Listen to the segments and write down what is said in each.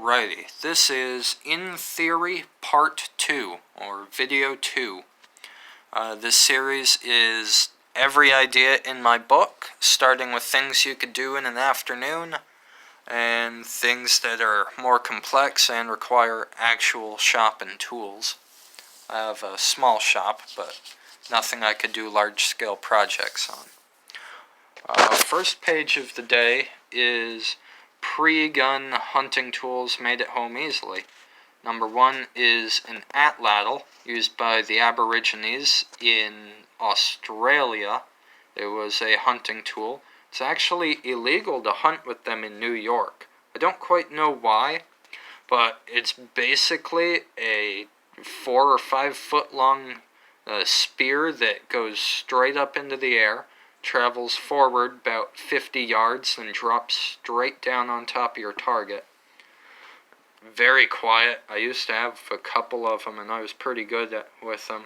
Alrighty, this is In Theory Part 2, or Video 2. This series is every idea in my book, starting with things you could do in an afternoon, and things that are more complex and require actual shop and tools. I have a small shop, but nothing I could do large-scale projects on. First page of the day is pre-gun hunting tools made at home easily. Number one is an atlatl used by the Aborigines in Australia. It was a hunting tool. It's actually illegal to hunt with them in New York. I don't quite know why, but it's basically a 4 or 5 foot long spear that goes straight up into the air, travels forward about 50 yards, and drops straight down on top of your target. Very quiet. I used to have a couple of them, and I was pretty good with them.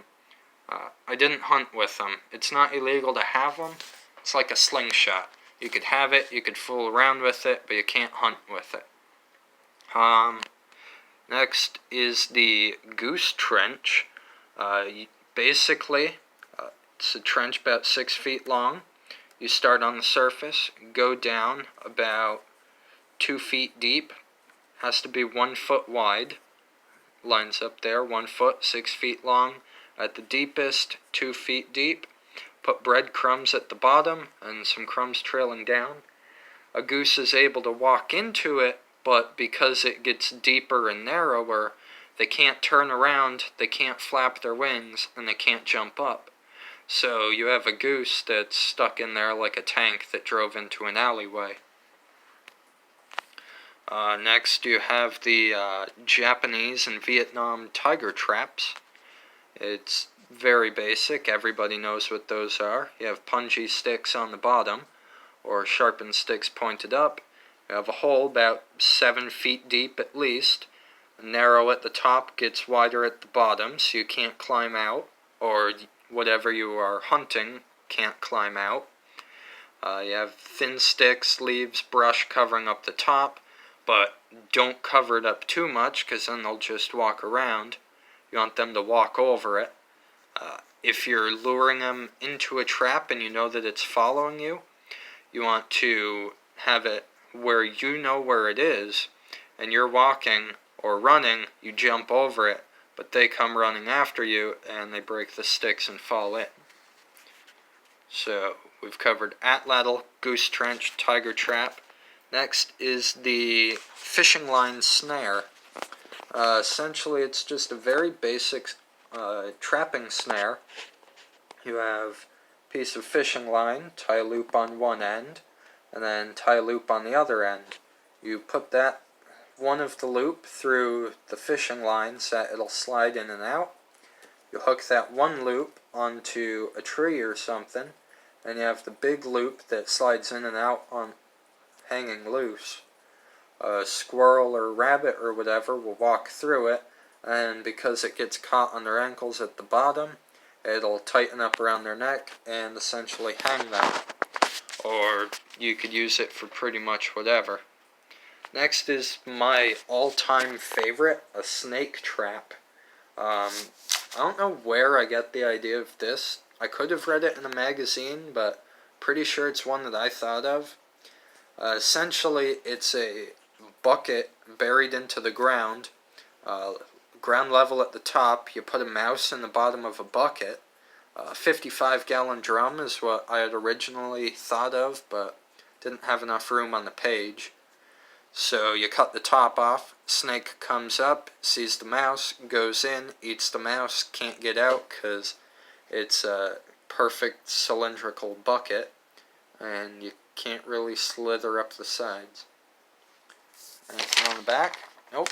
I didn't hunt with them. It's not illegal to have them. It's like a slingshot. You could have it, you could fool around with it, but you can't hunt with it. Next is the goose trench. Basically, it's a trench about 6 feet long. You start on the surface, go down about 2 feet deep. Has to be 1 foot wide. Lines up there, 1 foot, 6 feet long. At the deepest, 2 feet deep. Put breadcrumbs at the bottom and some crumbs trailing down. A goose is able to walk into it, but because it gets deeper and narrower, they can't turn around, they can't flap their wings, and they can't jump up. So you have a goose that's stuck in there like a tank that drove into an alleyway. Next you have the Japanese and Vietnam tiger traps. It's very basic, everybody knows what those are. You have punji sticks on the bottom, or sharpened sticks pointed up. You have a hole about 7 feet deep at least. Narrow at the top, gets wider at the bottom, so you can't climb out, or whatever you are hunting can't climb out. You have thin sticks, leaves, brush covering up the top, but don't cover it up too much, because then they'll just walk around. You want them to walk over it. If you're luring them into a trap and you know that it's following you, you want to have it where you know where it is, and you're walking or running, you jump over it, but they come running after you and they break the sticks and fall in. So we've covered atlatl, goose trench, tiger trap. Next is the fishing line snare. Essentially it's just a very basic trapping snare. You have a piece of fishing line, tie a loop on one end, and then tie a loop on the other end. You put that one of the loop through the fishing line so that it'll slide in and out. You hook that one loop onto a tree or something, and you have the big loop that slides in and out on hanging loose. A squirrel or rabbit or whatever will walk through it, and because it gets caught on their ankles at the bottom, it'll tighten up around their neck and essentially hang them. Or you could use it for pretty much whatever. Next is my all-time favorite, a snake trap. I don't know where I got the idea of this. I could have read it in a magazine, but pretty sure it's one that I thought of. Essentially, it's a bucket buried into the ground, ground level at the top. You put a mouse in the bottom of a bucket. A 55-gallon drum is what I had originally thought of, but didn't have enough room on the page. So you cut the top off, snake comes up, sees the mouse, goes in, eats the mouse, can't get out because it's a perfect cylindrical bucket, and you can't really slither up the sides. Anything on the back? Nope.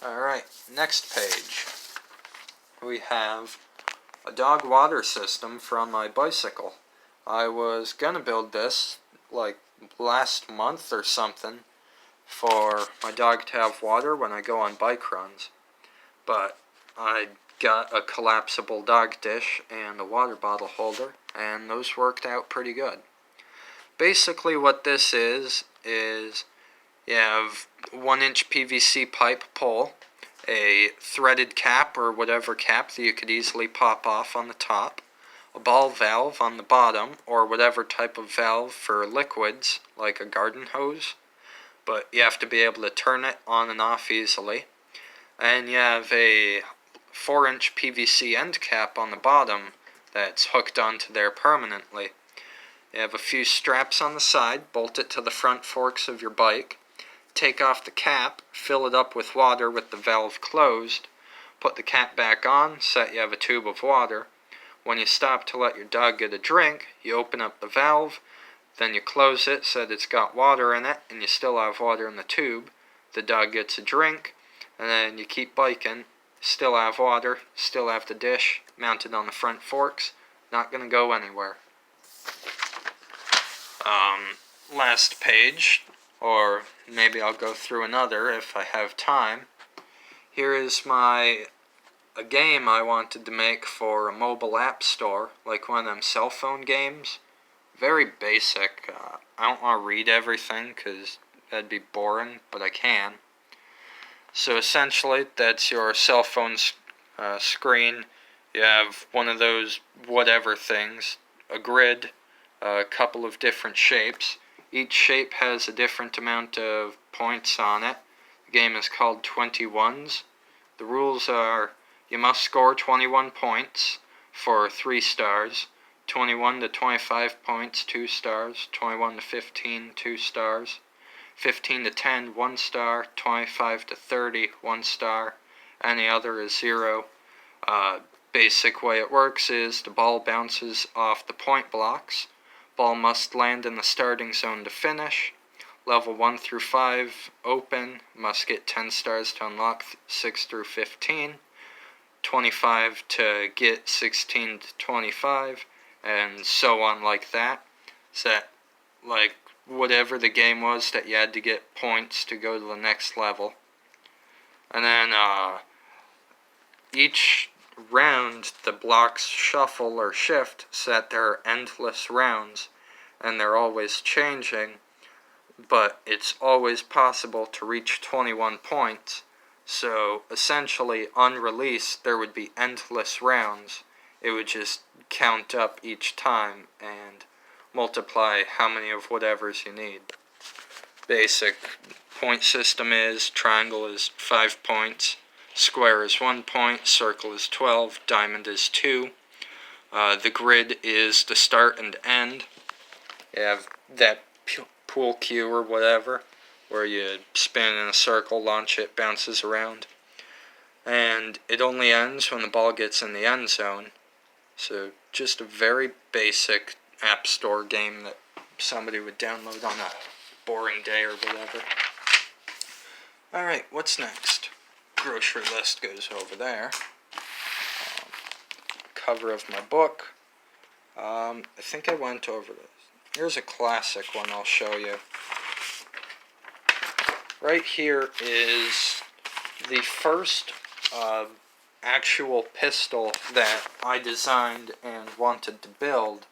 Alright, next page. We have a dog water system from my bicycle. I was gonna build this like last month or something for my dog to have water when I go on bike runs, but I got a collapsible dog dish and a water bottle holder, and those worked out pretty good. Basically what this is You have 1-inch PVC pipe pole, a threaded cap or whatever cap that you could easily pop off on the top, a ball valve on the bottom or whatever type of valve for liquids like a garden hose, but you have to be able to turn it on and off easily. And you have a 4-inch PVC end cap on the bottom that's hooked onto there permanently. You have a few straps on the side, bolt it to the front forks of your bike, take off the cap, fill it up with water with the valve closed, put the cap back on, set you have a tube of water. When you stop to let your dog get a drink, you open up the valve, then you close it so that it's got water in it, and you still have water in the tube. The dog gets a drink, and then you keep biking, still have water, still have the dish mounted on the front forks, not going to go anywhere. Last page, or maybe I'll go through another if I have time. Here is a game I wanted to make for a mobile app store, like one of them cell phone games. Very basic. I don't want to read everything because that'd be boring, but I can. So essentially, that's your cell phone screen. You have one of those whatever things, a grid, a couple of different shapes. Each shape has a different amount of points on it. The game is called 21s. The rules are you must score 21 points for 3 stars, 21 to 25 points, 2 stars, 21 to 15, 2 stars, 15 to 10, 1 star, 25 to 30, 1 star, any other is 0. Basic way it works is the ball bounces off the point blocks. Ball must land in the starting zone to finish. Level 1 through 5 open, must get 10 stars to unlock 6 through 15, 25 to get 16 to 25, and so on like that. So that, like, whatever the game was that you had to get points to go to the next level. And then, each round, the blocks shuffle or shift so that there are endless rounds, and they're always changing, but it's always possible to reach 21 points. So essentially, on release, there would be endless rounds. It would just count up each time and multiply how many of whatever's you need. Basic point system is triangle is 5 points, square is 1 point, circle is 12, diamond is 2. The grid is the start and end. You have that pool cue or whatever, where you spin in a circle, launch it, bounces around. And it only ends when the ball gets in the end zone. So just a very basic app store game that somebody would download on a boring day or whatever. Alright, what's next? Grocery list goes over there. Cover of my book. I think I went over this. Here's a classic one I'll show you. Right here is the first actual pistol that I designed and wanted to build.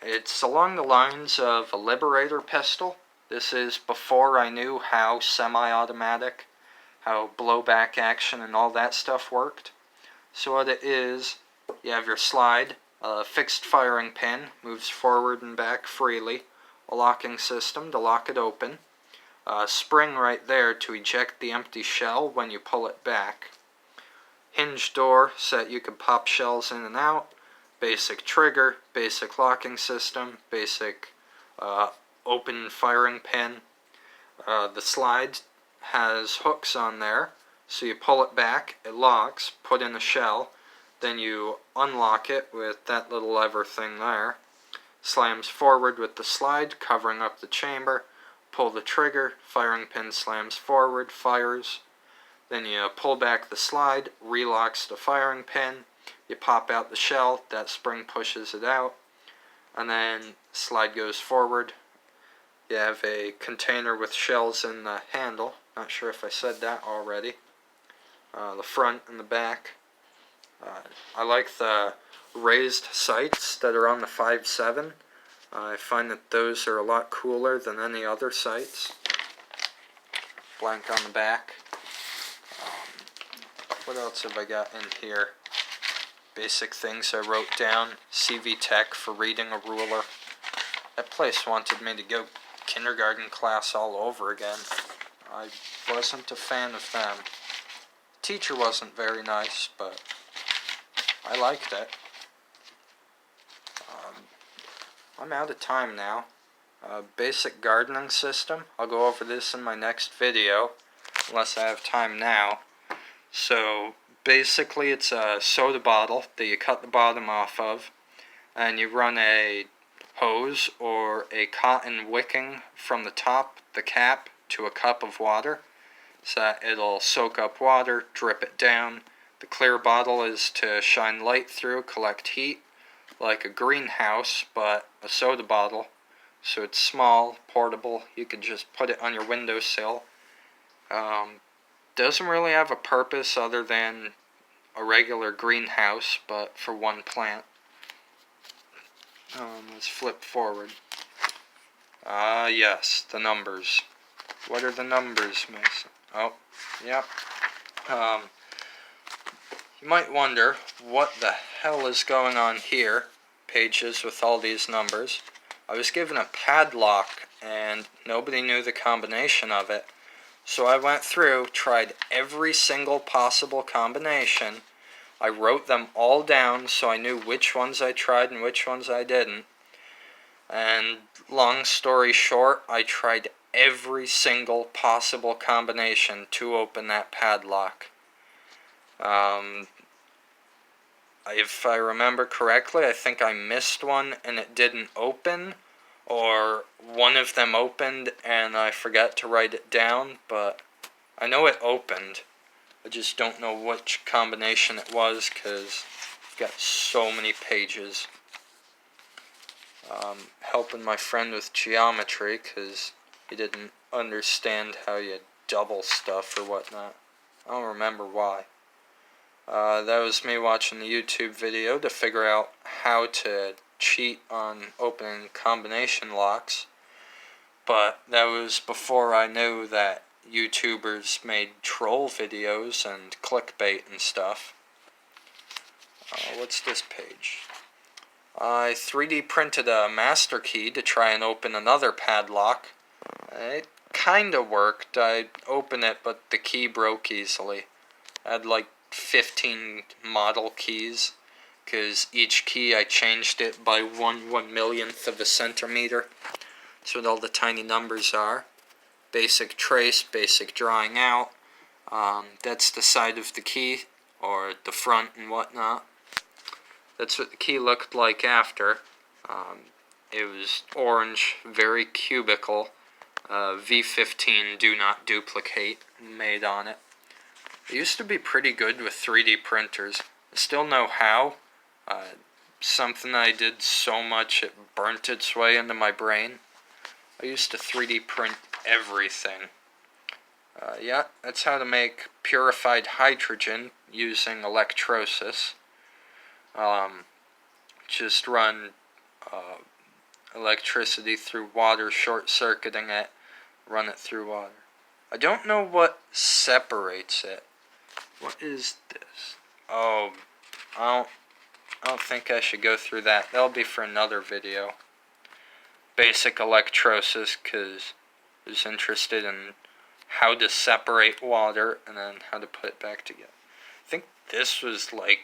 It's along the lines of a Liberator pistol. This is before I knew how semi-automatic, how blowback action and all that stuff worked. So what it is, you have your slide, a fixed firing pin, moves forward and back freely, a locking system to lock it open, a spring right there to eject the empty shell when you pull it back, hinge door so that you can pop shells in and out, basic trigger, basic locking system, basic open firing pin. The slide has hooks on there, so you pull it back, it locks, put in a shell, then you unlock it with that little lever thing there, slams forward with the slide, covering up the chamber, pull the trigger, firing pin slams forward, fires, then you pull back the slide, relocks the firing pin, you pop out the shell, that spring pushes it out, and then slide goes forward. You have a container with shells in the handle, not sure if I said that already, the front and the back. I like the raised sights that are on the 5.7. I find that those are a lot cooler than any other sights. blank on the back. What else have I got in here? Basic things I wrote down. CV Tech for reading a ruler. That place wanted me to go kindergarten class all over again. I wasn't a fan of them. Teacher wasn't very nice, but I liked it. I'm out of time now. Basic gardening system. I'll go over this in my next video, unless I have time now. So basically it's a soda bottle that you cut the bottom off of, and you run a hose or a cotton wicking from the top, the cap, to a cup of water, so that it'll soak up water, drip it down. The clear bottle is to shine light through, collect heat, like a greenhouse, but a soda bottle. So it's small, portable, you can just put it on your windowsill. Doesn't really have a purpose other than a regular greenhouse, but for one plant. Let's flip forward. Yes, the numbers. What are the numbers, Mason? Oh, yep. You might wonder what the hell is going on here. Pages with all these numbers. I was given a padlock and nobody knew the combination of it. So I went through, tried every single possible combination. I wrote them all down so I knew which ones I tried and which ones I didn't. And long story short, I tried every single possible combination to open that padlock. If I remember correctly, I think I missed one and it didn't open, or one of them opened and I forgot to write it down, but I know it opened. I just don't know which combination it was because I've got so many pages. Helping my friend with geometry because he didn't understand how you double stuff or whatnot. I don't remember why. That was me watching the YouTube video to figure out how to cheat on opening combination locks. But that was before I knew that YouTubers made troll videos and clickbait and stuff. What's this page? I 3D printed a master key to try and open another padlock. It kinda worked. I opened it, but the key broke easily. I had like 15 model keys, because each key I changed it by 1/1,000,000th of a centimeter. That's what all the tiny numbers are. Basic trace, basic drawing out. That's the side of the key, or the front and whatnot. That's what the key looked like after. It was orange, very cubical. V15 do not duplicate made on it. I used to be pretty good with 3D printers. I still know how. Something I did so much it burnt its way into my brain. I used to 3D print everything. Yeah, that's how to make purified hydrogen using electrolysis. Just run electricity through water, short-circuiting it, run it through water. I don't know what separates it. What is this? Oh, I don't think I should go through that. That'll be for another video. Basic electrolysis, because I was interested in how to separate water and then how to put it back together. I think this was like